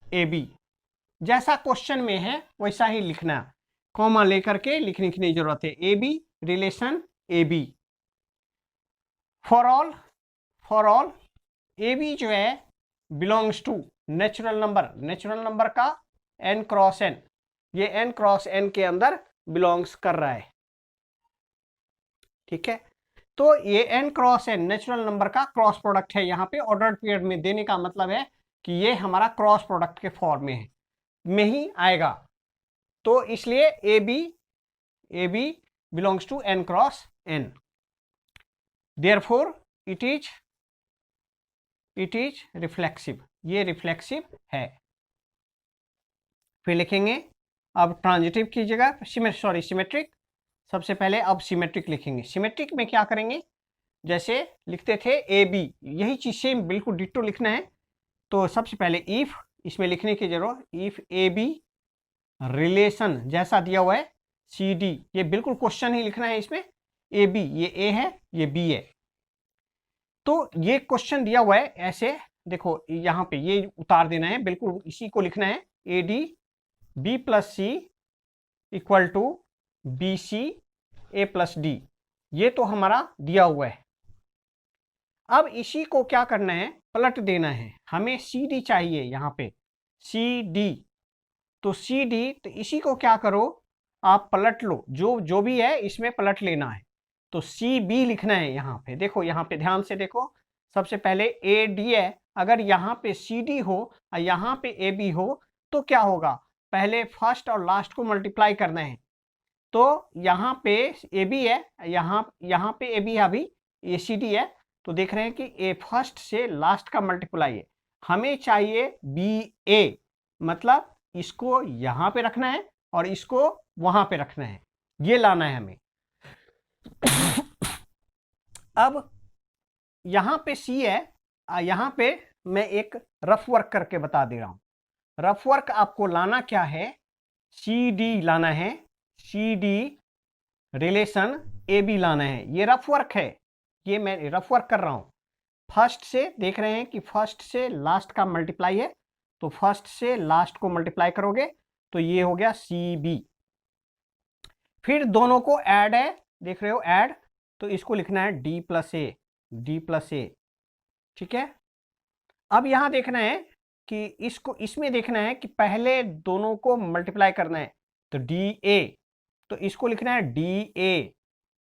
A b, जैसा क्वेश्चन में है वैसा ही लिखना, कॉमा लेकर के लिखने की नहीं जरूरत है। A b relation A B, for all A b जो है बिलोंग्स टू नेचुरल नंबर का n क्रॉस n, ये n क्रॉस n के अंदर बिलोंग्स कर रहा है, ठीक है। तो ये n cross n natural number का क्रॉस प्रोडक्ट है। यहाँ पे ऑर्डर्ड पीरियड में देने का मतलब है कि ये हमारा क्रॉस प्रोडक्ट के फॉर्म में ही आएगा। तो इसलिए a B belongs to n cross n, therefore it is reflexive, ये रिफ्लेक्सिव है। फिर लिखेंगे अब ट्रांजिटिव की जगह सिमेट्रिक। सबसे पहले अब सिमेट्रिक लिखेंगे। सिमेट्रिक में क्या करेंगे, जैसे लिखते थे ए बी, यही चीज सेम बिल्कुल डिट्टो लिखना है। तो सबसे पहले इफ, इसमें लिखने की जरूरत, इफ ए बी रिलेशन जैसा दिया हुआ है सी डी, ये बिल्कुल क्वेश्चन ही लिखना है इसमें। ए बी, ये ए है, ये बी है, तो ये क्वेश्चन दिया हुआ है ऐसे, देखो यहाँ पे ये उतार देना है, बिल्कुल इसी को लिखना है। A d b plus c equal to b C a plus d, ये तो हमारा दिया हुआ है। अब इसी को क्या करना है, पलट देना है। हमें सी डी चाहिए यहाँ पे, सी डी, तो सी डी, तो इसी को क्या करो, आप पलट लो, जो भी है इसमें पलट लेना है। तो सी बी लिखना है यहाँ पे। देखो यहाँ पे ध्यान से देखो, सबसे पहले ए डी है, अगर यहाँ पे सी डी हो और यहाँ पे ए बी हो तो क्या होगा, पहले फर्स्ट और लास्ट को मल्टीप्लाई करना है। तो यहाँ पे ए बी है, यहाँ पे ए बी है, अभी ए सी डी है, तो देख रहे हैं कि ए फर्स्ट से लास्ट का मल्टीप्लाई है। हमें चाहिए बी ए, मतलब इसको यहाँ पे रखना है और इसको वहां पे रखना है, ये लाना है हमें। अब यहाँ पे सी है, यहाँ पे मैं एक रफ वर्क करके बता दे रहा हूं। रफ वर्क आपको लाना क्या है, सी डी लाना है, सी डी रिलेशन ए बी लाना है। ये रफ वर्क है, ये मैं रफ वर्क कर रहा हूं। फर्स्ट से देख रहे हैं कि फर्स्ट से लास्ट का मल्टीप्लाई है, तो फर्स्ट से लास्ट को मल्टीप्लाई करोगे तो ये हो गया सी बी। फिर दोनों को ऐड है, देख रहे हो ऐड, तो इसको लिखना है d plus A, D plus ए, ठीक है। अब यहां देखना है कि इसको, इसमें देखना है कि पहले दोनों को मल्टीप्लाई करना है, तो डी ए, तो इसको लिखना है डी ए।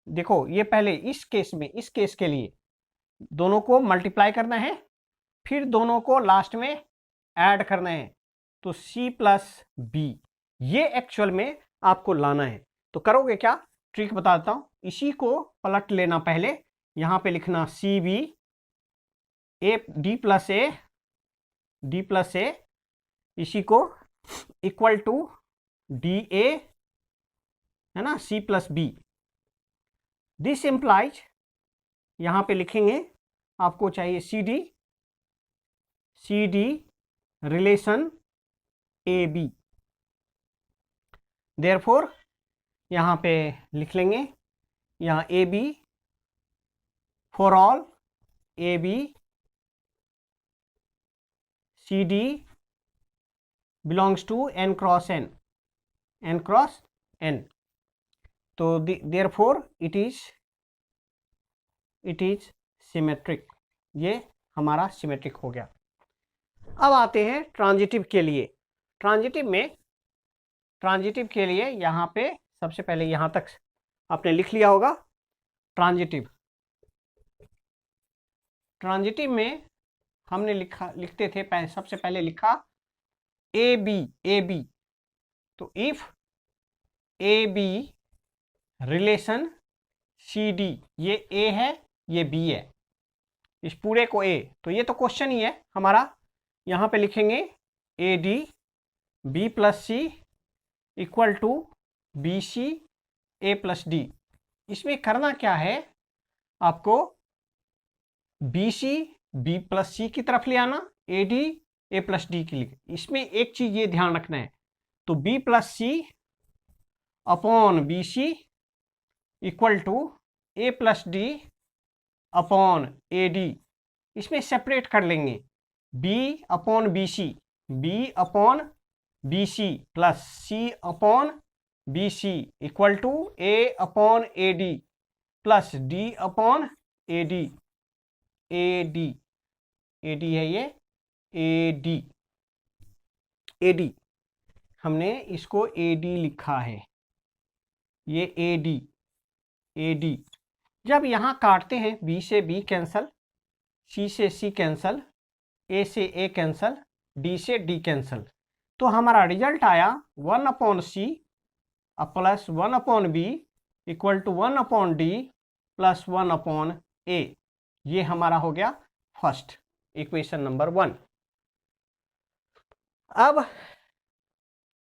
देखो ये पहले इस केस में, इस केस के लिए दोनों को मल्टीप्लाई करना है, फिर दोनों को लास्ट में ऐड करना है, तो C प्लस बी, ये एक्चुअल में आपको लाना है। तो करोगे क्या, ट्रिक बता देता हूं, इसी को पलट लेना पहले, यहां पे लिखना C B A D plus A, D plus A, इसी को इक्वल टू डी ए, है ना, C plus B. This implies, यहां पे लिखेंगे आपको चाहिए सी डी रिलेशन ए बी, देयरफॉर यहां पे लिख लेंगे, यहां A B, for all A B C D belongs to N cross N, N cross N, तो देयरफॉर इट इज सिमेट्रिक, ये हमारा सिमेट्रिक हो गया। अब आते हैं ट्रांजिटिव के लिए। ट्रांजिटिव के लिए यहाँ पे सबसे पहले यहाँ तक आपने लिख लिया होगा। ट्रांजिटिव में हमने लिखते थे सबसे पहले लिखा ए बी, तो if A b relation c d, ये ए है, ये बी है, इस पूरे को ए, तो ये तो क्वेश्चन ही है हमारा। यहाँ पे लिखेंगे a d b plus c equal to b C a plus d. इसमें करना क्या है, आपको b c b plus c की तरफ ले आना, a d a plus d के लिए। इसमें एक चीज ये ध्यान रखना है, तो b plus c upon b c equal to a plus d upon a d, इसमें सेपरेट कर लेंगे, b upon b c, b upon b c plus c upon b c equal to a upon a D plus d upon a d, a d, a d है ये, ए डी, ए डी, हमने इसको ए डी लिखा है, ये ए डी, ए डी, जब यहाँ काटते हैं, बी से बी कैंसल, सी से सी कैंसल, ए से ए कैंसल, डी से डी कैंसल, तो हमारा रिजल्ट आया 1/c plus 1/b equal to 1/d plus 1/a। ये हमारा हो गया फर्स्ट इक्वेशन नंबर 1। अब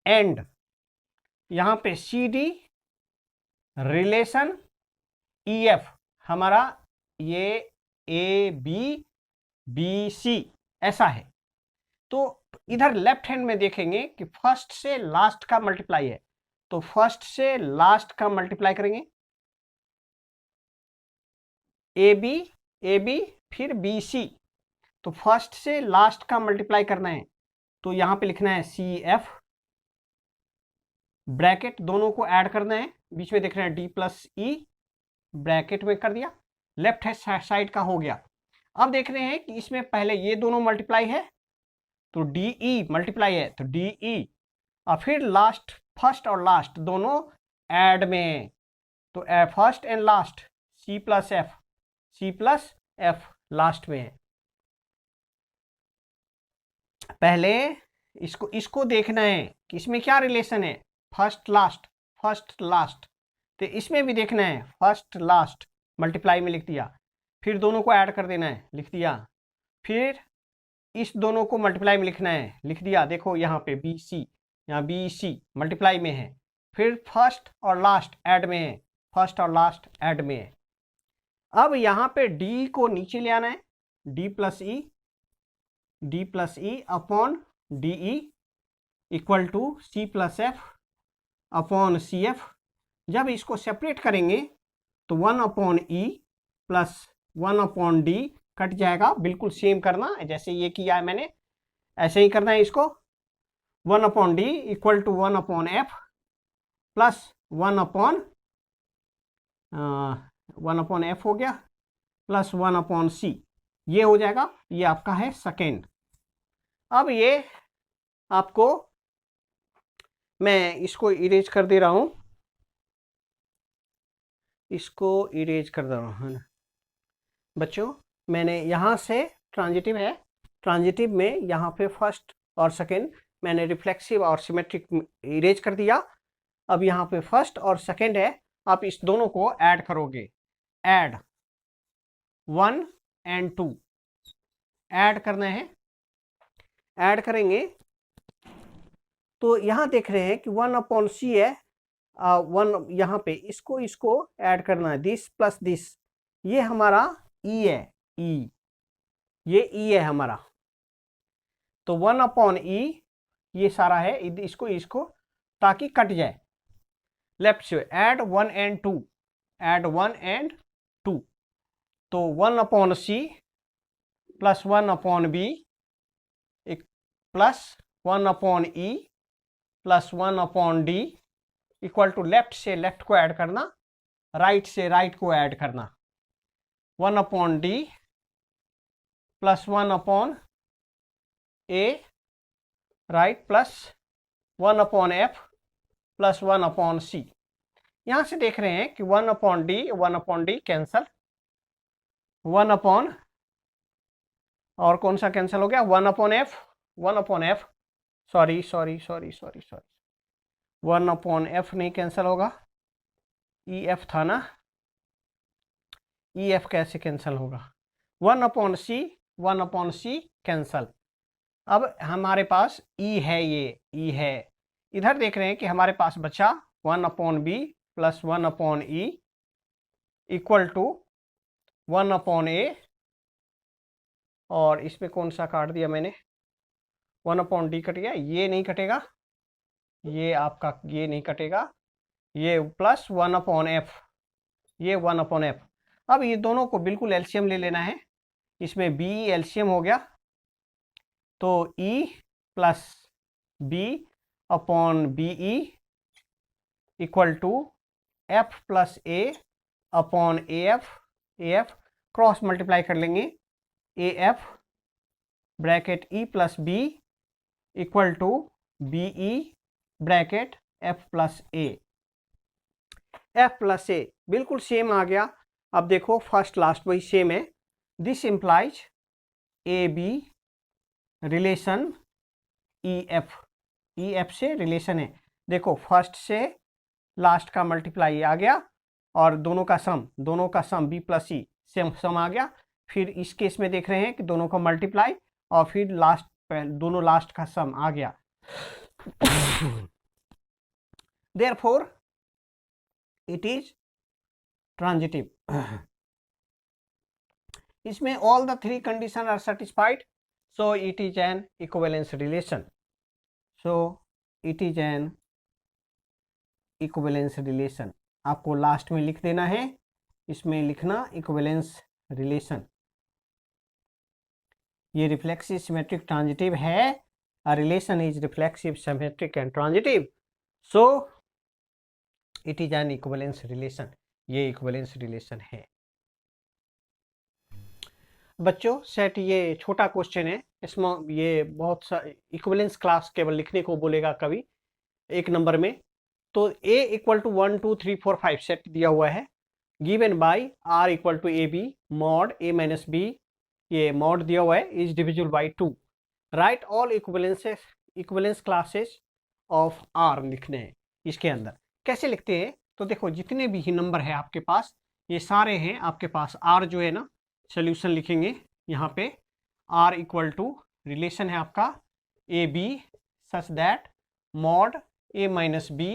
एंड, यहाँ पे c D relation e f, हमारा ये ए बी बी सी ऐसा है। तो इधर लेफ्ट हैंड में देखेंगे कि फर्स्ट से लास्ट का मल्टीप्लाई है, तो फर्स्ट से लास्ट का मल्टीप्लाई करेंगे, ए बी फिर बी सी, तो फर्स्ट से लास्ट का मल्टीप्लाई करना है, तो यहां पे लिखना है सी एफ, ब्रैकेट दोनों को ऐड करना है, बीच में देख रहे हैं डी प्लस ई, ब्रैकेट में कर दिया, लेफ्ट हैंड साइड का हो गया। अब देख रहे हैं कि इसमें पहले ये दोनों मल्टीप्लाई है, तो डी ई मल्टीप्लाई है, तो डी ई, और फिर लास्ट, फर्स्ट और लास्ट दोनों ऐड में, तो first and last c plus f last में है। पहले इसको देखना है कि इसमें क्या रिलेशन है, फर्स्ट लास्ट, तो इसमें भी देखना है फर्स्ट लास्ट, मल्टीप्लाई में लिख दिया, फिर दोनों को ऐड कर देना है, लिख दिया, फिर इस दोनों को मल्टीप्लाई में लिखना है, लिख दिया। देखो यहाँ पे बी सी, यहाँ बी सी मल्टीप्लाई में है, फिर फर्स्ट और लास्ट ऐड में है, फर्स्ट और लास्ट ऐड में है। अब यहाँ पे डी को नीचे ले आना है, d plus e upon d e equal to c plus f upon c f. जब इसको सेपरेट करेंगे तो 1/e प्लस 1/d कट जाएगा, बिल्कुल सेम करना जैसे ये किया है मैंने, ऐसे ही करना है इसको। 1/d equal to 1/f plus 1/f हो गया, प्लस 1/c, ये हो जाएगा, ये आपका है सेकेंड। अब ये आपको मैं इसको इरेज कर दे रहा हूं, इसको इरेज कर दे रहा हूं, है ना बच्चों। मैंने यहाँ से ट्रांजिटिव है, ट्रांजिटिव में यहाँ पे फर्स्ट और सेकेंड मैंने रिफ्लेक्सिव और सिमेट्रिक इरेज कर दिया। अब यहाँ पे फर्स्ट और सेकेंड है, आप इस दोनों को ऐड करोगे, ऐड 1 और 2 ऐड करना है, ऐड करेंगे तो यहाँ देख रहे हैं कि 1/c है, 1 यहाँ पे इसको ऐड करना है, दिस प्लस दिस, ये हमारा ई है, ई, ये ई है हमारा, तो 1/e ये सारा है, इसको ताकि कट जाए। लेफ्ट से ऐड 1 और 2, ऐड 1 और 2, तो 1/c plus 1/b plus 1/e plus 1/d equal to left से लेफ्ट को ऐड करना, राइट से राइट को ऐड करना, 1/d plus 1/a right plus 1/f plus 1/c। यहां से देख रहे हैं कि 1/d कैंसल, 1/ और कौन सा कैंसिल हो गया, 1/f सॉरी 1/f नहीं कैंसिल होगा, EF था ना, EF कैसे कैंसिल होगा, 1/c कैंसल। अब हमारे पास E है, ये E है, इधर देख रहे हैं कि हमारे पास बचा 1/b plus 1/e equal to 1/a, और इसमें कौन सा काट दिया मैंने, 1/d कट गया, ये नहीं कटेगा, ये आपका ये नहीं कटेगा, ये प्लस 1/f, ये 1/f। अब ये दोनों को बिल्कुल एलसीएम ले लेना है, इसमें b एलसीएम हो गया, तो e plus b upon BE equal to f plus a upon AF cross multiply कर लेंगे, AF bracket E plus B equal to BE bracket F plus A, बिल्कुल सेम आ गया। अब देखो फर्स्ट लास्ट वही सेम है। This implies a b relation e f, e f से रिलेशन है। देखो फर्स्ट से लास्ट का मल्टीप्लाई आ गया और दोनों का सम बी प्लस सी सेम सम आ गया। फिर इस केस में देख रहे हैं कि दोनों का मल्टीप्लाई और फिर दोनों लास्ट का सम आ गया। Therefore it is transitive. इसमें all the three condition are satisfied, so it is an equivalence relation. So it is an equivalence relation. आपको लास्ट में लिख देना है, इसमें लिखना इक्विवेलेंस रिलेशन। ये रिफ्लेक्सिव सिमेट्रिक ट्रांजिटिव है। A relation is reflexive symmetric and transitive, so it is an equivalence relation. ये इक्विवेलेंस रिलेशन है। बच्चों सेट ये छोटा क्वेश्चन है, इसमें ये बहुत सा इक्विवेलेंस क्लास केवल लिखने को बोलेगा कभी एक नंबर में। तो a इक्वल टू 1 2 3 4 5 सेट दिया हुआ है, given by r equal to a b mod a minus b, ये मॉड दिया हुआ है, is divisible by 2। Write all equivalence classes of r लिखने हैं। इसके अंदर कैसे लिखते हैं, तो देखो जितने भी ही नंबर है आपके पास ये सारे हैं आपके पास। r जो है ना सोल्यूशन लिखेंगे यहाँ पे, r इक्वल टू रिलेशन है आपका a b such that mod a minus b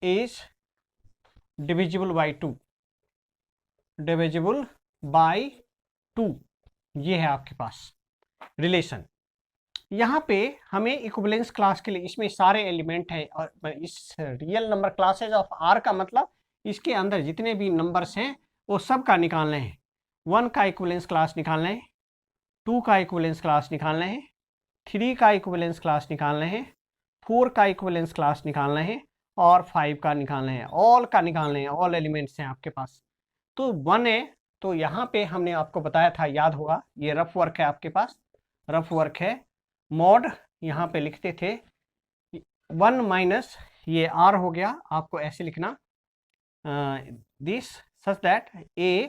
is divisible by 2, divisible by 2, ये है आपके पास रिलेशन। यहाँ पे हमें इक्विवेलेंस क्लास के लिए इसमें सारे एलिमेंट है, और इस real number classes of R का मतलब इसके अंदर जितने भी नंबर्स हैं वो सब का निकालना है। 1 का इक्विवेलेंस क्लास निकालना है, 2 का इक्विवेलेंस क्लास निकालना है, 3 का इक्विवेलेंस क्लास निकालना है, 4 का इक्विवेलेंस क्लास निकालना है और 5 का निकालना है। ऑल का निकालना है, ऑल एलिमेंट्स हैं आपके पास। तो 1 है, तो यहाँ पे हमने आपको बताया था, याद होगा, ये रफ वर्क है आपके पास, रफ वर्क है। मॉड यहाँ पे लिखते थे 1 माइनस ये r हो गया, आपको ऐसे लिखना दिस सच दैट a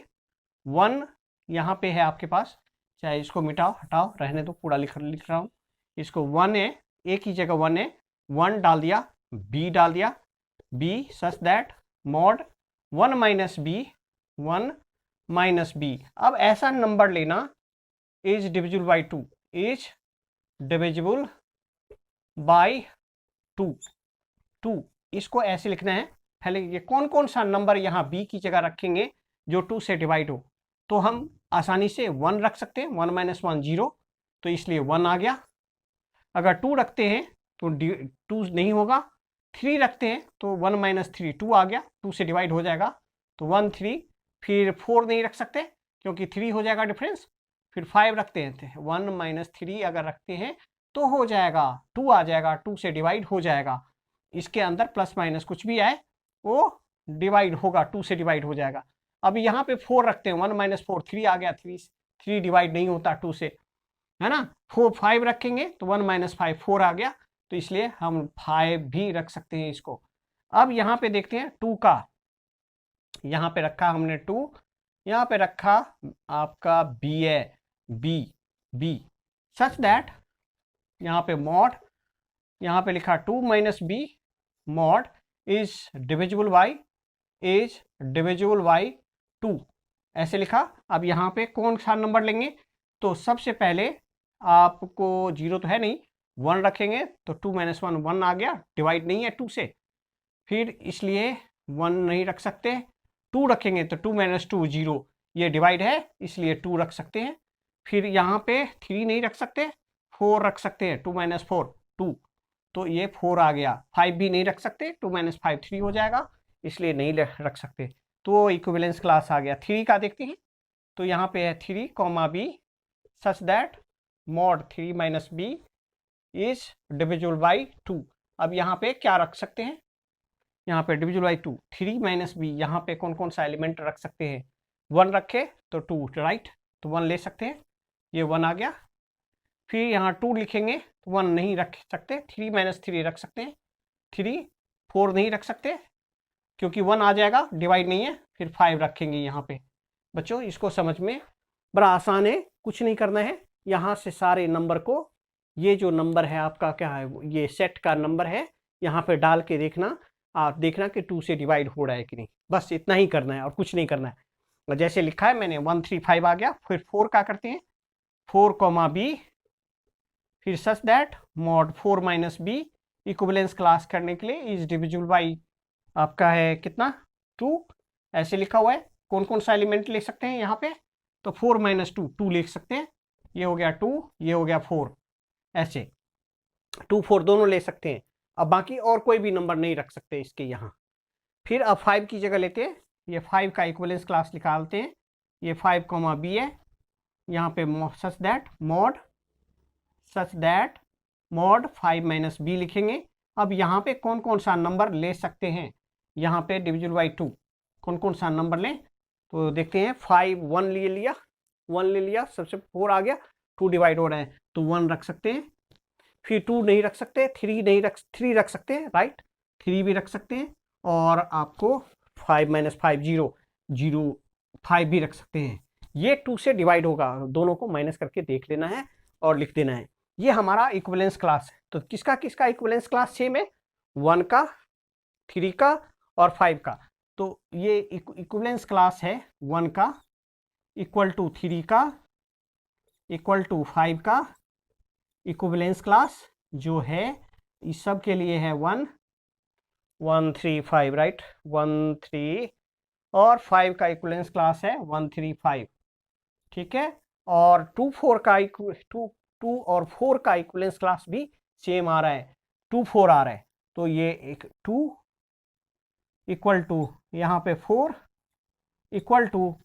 1 यहाँ पे है आपके पास, चाहे इसको मिटाओ हटाओ रहने दो, पूरा लिख रहा हूँ इसको। 1 है, a की जगह 1 है, 1 डाल दिया, b डाल दिया, b such that mod 1 minus b, 1 minus b. अब ऐसा नंबर लेना is divisible by 2, is divisible by 2, इसको ऐसे लिखना है। पहले ये कौन कौन सा नंबर यहाँ b की जगह रखेंगे जो 2 से डिवाइड हो, तो हम आसानी से 1 रख सकते हैं, 1 माइनस 1 0, तो इसलिए 1 आ गया। अगर 2 रखते हैं तो 2 नहीं होगा, 3 रखते हैं तो 1 माइनस 3 2 आ गया, 2 से डिवाइड हो जाएगा तो 1 3, फिर 4 नहीं रख सकते क्योंकि 3 हो जाएगा डिफरेंस, फिर 5 रखते हैं, 1 माइनस 3 अगर रखते हैं तो हो जाएगा 2 आ जाएगा, 2 से डिवाइड हो जाएगा। इसके अंदर प्लस माइनस कुछ भी आए वो डिवाइड होगा, 2 से डिवाइड हो जाएगा। अब यहाँ पे 4 रखते हैं, 1 माइनस 4 3 आ गया, 3 डिवाइड नहीं होता 2 से, है ना। 5 रखेंगे तो 1 माइनस 5 4 आ गया, तो इसलिए हम 5 भी रख सकते हैं इसको। अब यहाँ पे देखते हैं 2 का, यहाँ पे रखा हमने 2, यहाँ पे रखा आपका b है, b सच दैट यहाँ पे मॉड, यहाँ पे लिखा 2 minus b mod is divisible by 2, ऐसे लिखा। अब यहाँ पे कौन सा नंबर लेंगे, तो सबसे पहले आपको 0 तो है नहीं, 1 रखेंगे तो 2 माइनस 1 1 आ गया, डिवाइड नहीं है 2 से, फिर इसलिए 1 नहीं रख सकते। 2 रखेंगे तो 2 माइनस 2 0, ये डिवाइड है इसलिए 2 रख सकते हैं। फिर यहाँ पे 3 नहीं रख सकते, 4 रख सकते हैं, 2 माइनस 4 2, तो ये 4 आ गया। 5 भी नहीं रख सकते, 2 माइनस 5 3 हो जाएगा, इसलिए नहीं रख सकते, तो इक्विवेलेंस क्लास आ गया। 3 का देखते हैं, तो यहाँ पे है 3 comma b such that mod 3 minus b is divisible by 2। अब यहाँ पे क्या रख सकते हैं, यहाँ पे डिविजिबल बाई 2, 3 माइनस बी, यहाँ पे कौन कौन सा एलिमेंट रख सकते हैं, 1 रखे तो 2 राइट, तो 1 ले सकते हैं, ये 1 आ गया। फिर यहाँ 2 लिखेंगे तो 1 नहीं रख सकते, 3 माइनस 3 रख सकते हैं, 3 4 नहीं रख सकते क्योंकि 1 आ जाएगा, डिवाइड नहीं है, फिर 5 रखेंगे यहाँ पे, बच्चों इसको समझ में बड़ा आसान है, कुछ नहीं करना है। यहाँ से सारे नंबर को, ये जो नंबर है आपका क्या है, ये सेट का नंबर है, यहाँ पे डाल के देखना, आप देखना कि 2 से डिवाइड हो रहा है कि नहीं, बस इतना ही करना है और कुछ नहीं करना है। और जैसे लिखा है मैंने 135 आ गया। फिर 4 का करते हैं, 4 बी, फिर सच that mod 4 minus B equivalence class करने के लिए इज डिविजिबल बाई आपका है कितना 2, ऐसे लिखा हुआ है। कौन कौन सा एलिमेंट लिख सकते हैं यहाँ पे, तो 4 माइनस 2, 2 लिख सकते हैं, ये हो गया 2, ये हो गया 4, ऐसे 2 4 दोनों ले सकते हैं। अब बाकी और कोई भी नंबर नहीं रख सकते इसके यहाँ। फिर अब 5 की जगह लेते हैं, ये 5 का इक्विवेलेंस क्लास निकालते हैं, ये 5 बी है, यहाँ पे such that mod 5 minus b लिखेंगे। अब यहाँ पे कौन कौन सा नंबर ले सकते हैं, यहाँ पे डिविजिबल बाई 2 कौन कौन सा नंबर लें, तो देखते हैं। 5 1 ले लिया, सबसे 4 आ गया, 2 डिवाइड हो रहे हैं तो 1 रख सकते हैं। फिर 2 नहीं रख सकते, 3 रख सकते हैं, राइट, 3 भी रख सकते हैं। और आपको 5 माइनस 5 0 5 भी रख सकते हैं। ये 2 से डिवाइड होगा, दोनों को माइनस करके देख लेना है और लिख देना है। ये हमारा इक्विवेलेंस क्लास है। तो किसका किसका इक्विवेलेंस क्लास सेम है, 1 का, 3 का और 5 का। तो ये इक्विवेलेंस क्लास है 1 का इक्वल टू 3 का इक्वल टू 5 का। इक्विवेलेंस क्लास जो है इस सब के लिए है 1 1 3 5, राइट, 1 3, और 5 का इक्विवेलेंस क्लास है 1 3 5, ठीक है। और 2 4 का 2 और 4 का इक्विवेलेंस क्लास भी सेम आ रहा है, 2 4 आ रहा है। तो ये एक 2 इक्वल टू यहाँ पे 4 इक्वल टू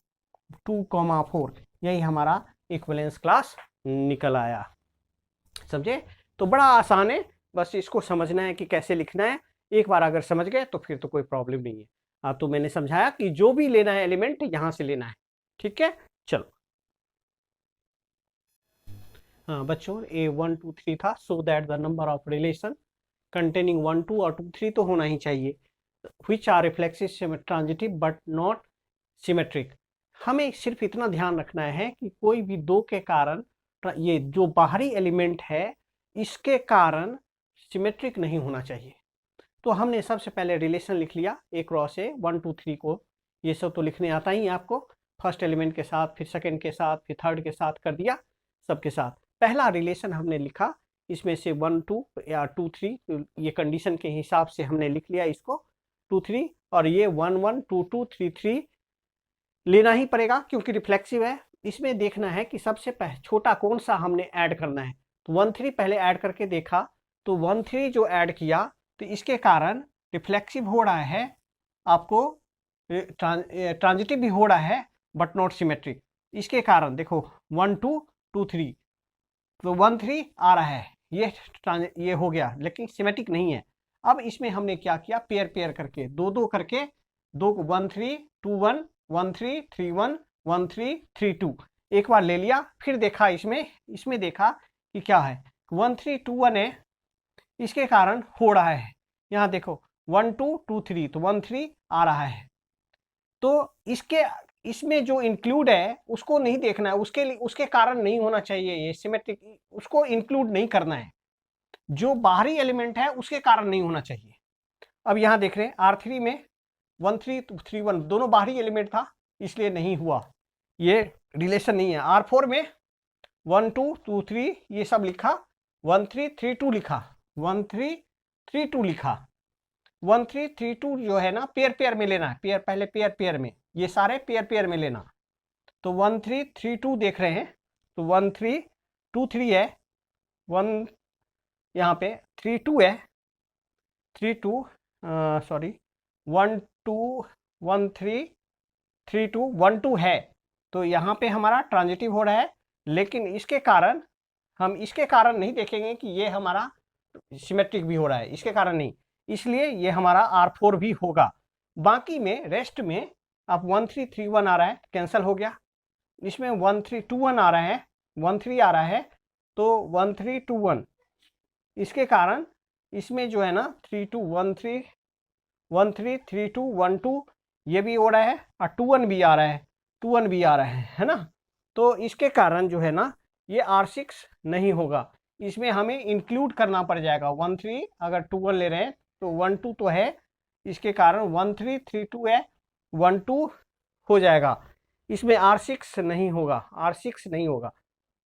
2 4, यही हमारा इक्विवेलेंस क्लास निकल आया। समझे, तो बड़ा आसान है, बस इसको समझना है कि कैसे लिखना है। एक बार अगर समझ गए तो फिर तो कोई प्रॉब्लम नहीं है। तो मैंने समझाया कि जो भी लेना है एलिमेंट यहाँ से लेना है, ठीक है। चलो, हाँ बच्चों, ए 1 2 3 था, सो that the number of relation containing 1 2 और 2 3 तो होना ही चाहिए, which are reflexive transitive but not symmetric. हमें सिर्फ इतना ध्यान रखना है कि कोई भी दो के कारण, ये जो बाहरी एलिमेंट है इसके कारण सिमेट्रिक नहीं होना चाहिए। तो हमने सबसे पहले रिलेशन लिख लिया ए क्रॉस ए 1 2 3 को, ये सब तो लिखने आता ही है आपको, फर्स्ट एलिमेंट के साथ, फिर सेकंड के साथ, फिर थर्ड के साथ कर दिया, सबके साथ। पहला रिलेशन हमने लिखा, इसमें से 1 2 या 2 3, ये कंडीशन के हिसाब से हमने लिख लिया इसको 2 3, और ये 1 1 2 2 3 3 लेना ही पड़ेगा क्योंकि रिफ्लेक्सिव है। इसमें देखना है कि सबसे छोटा कौन सा हमने ऐड करना है। तो 1 3 पहले ऐड करके देखा, तो 1 3 जो ऐड किया तो इसके कारण रिफ्लेक्सिव हो रहा है, आपको ट्रांजिटिव भी हो रहा है बट नॉट सिमेट्रिक। इसके कारण देखो 1 2 2 3, तो 1 3 आ रहा है, ये हो गया, लेकिन सिमेट्रिक नहीं है। अब इसमें हमने क्या किया, पेयर पेयर करके दो दो करके, 1 3 2 1 1 3 3 1 1 3 3 2 एक बार ले लिया। फिर देखा इसमें देखा कि क्या है, 1 3 2 1 है, इसके कारण हो रहा है। यहाँ देखो 1 2 2 3, तो 1 3 आ रहा है। तो इसमें जो इंक्लूड है उसको नहीं देखना है, उसके कारण नहीं होना चाहिए ये सिमेट्रिक, उसको इंक्लूड नहीं करना है। जो बाहरी एलिमेंट है उसके कारण नहीं होना चाहिए। अब यहाँ देख रहे हैं R3 में 1 3 3 1 दोनों बाहरी एलिमेंट था, इसलिए नहीं हुआ, ये रिलेशन नहीं है। R4 में 1 2 2 3 ये सब लिखा, 1 3 3 2 लिखा, 1 3 3 2 लिखा, 1 3 3 2 जो है ना पेयर पेयर में लेना है, पहले पेयर पेयर में, ये सारे पेयर पेयर में लेना। तो 1 3 3 2 देख रहे हैं, तो 1 3 2 3 है, 1 यहाँ पे 3 2 है, 3 2 सॉरी 1 2 1 3 3 2 1 2 है। तो यहाँ पे हमारा ट्रांजिटिव हो रहा है, लेकिन इसके कारण हम इसके कारण नहीं देखेंगे कि ये हमारा सिमेट्रिक भी हो रहा है, इसके कारण नहीं, इसलिए ये हमारा R4 भी होगा। बाकी में रेस्ट में आप 1 3 3 1 आ रहा है, कैंसिल हो गया। इसमें 1 3 2 1 आ रहा है, 1 3 आ रहा है, तो 1 3 2 1, इसके कारण इसमें जो है ना 3 2 1 3 1 3 3 2 1 2 ये भी हो रहा है, और 2 1 भी आ रहा है। 2 1 भी आ रहे हैं, है ना। तो इसके कारण जो है ना ये R6 नहीं होगा, इसमें हमें इंक्लूड करना पड़ जाएगा 1 3। अगर 2 1 ले रहे हैं तो 1 2 तो है, इसके कारण 1 3 3 2 है, 1 2 हो जाएगा, इसमें R6 नहीं होगा, R6 नहीं होगा,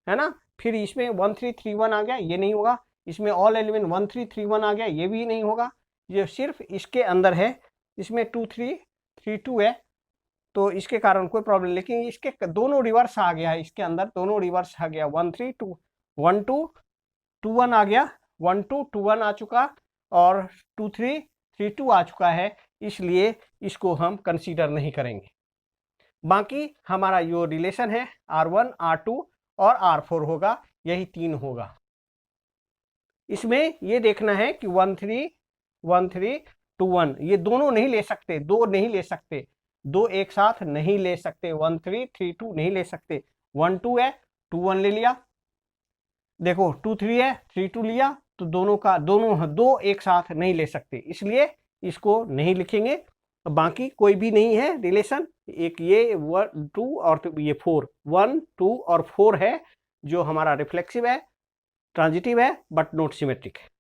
है ना। फिर इसमें 1 3 3 1 आ गया, ये नहीं होगा। इसमें ऑल एलिमेंट 1 3 3 1 आ गया, ये भी नहीं होगा। ये सिर्फ इसके अंदर है, इसमें 2 3 3 2 है, तो इसके कारण कोई प्रॉब्लम। लेकिन इसके दोनों रिवर्स आ गया है, इसके अंदर दोनों रिवर्स आ गया, 1 3 2 1 2 2 1 आ गया, 1 2 2 1 आ चुका, और 2 3 3 2 आ चुका है, इसलिए इसको हम कंसीडर नहीं करेंगे। बाकी हमारा जो रिलेशन है R1 R2 और R4 होगा, यही 3 होगा। इसमें ये देखना है कि 1 3 1 3 2 1 ये दोनों नहीं ले सकते, दो नहीं ले सकते, दो एक साथ नहीं ले सकते, 1 3 3 2 नहीं ले सकते। 1 2 है, 2 1 ले लिया, देखो 2 3 है, 3 2 लिया, तो दोनों दो एक साथ नहीं ले सकते, इसलिए इसको नहीं लिखेंगे। बाकी कोई भी नहीं है रिलेशन, एक ये 1 2 और ये 4, 1 2 और 4 है जो हमारा रिफ्लेक्सिव है, ट्रांजिटिव है, बट नॉट सिमेट्रिक है।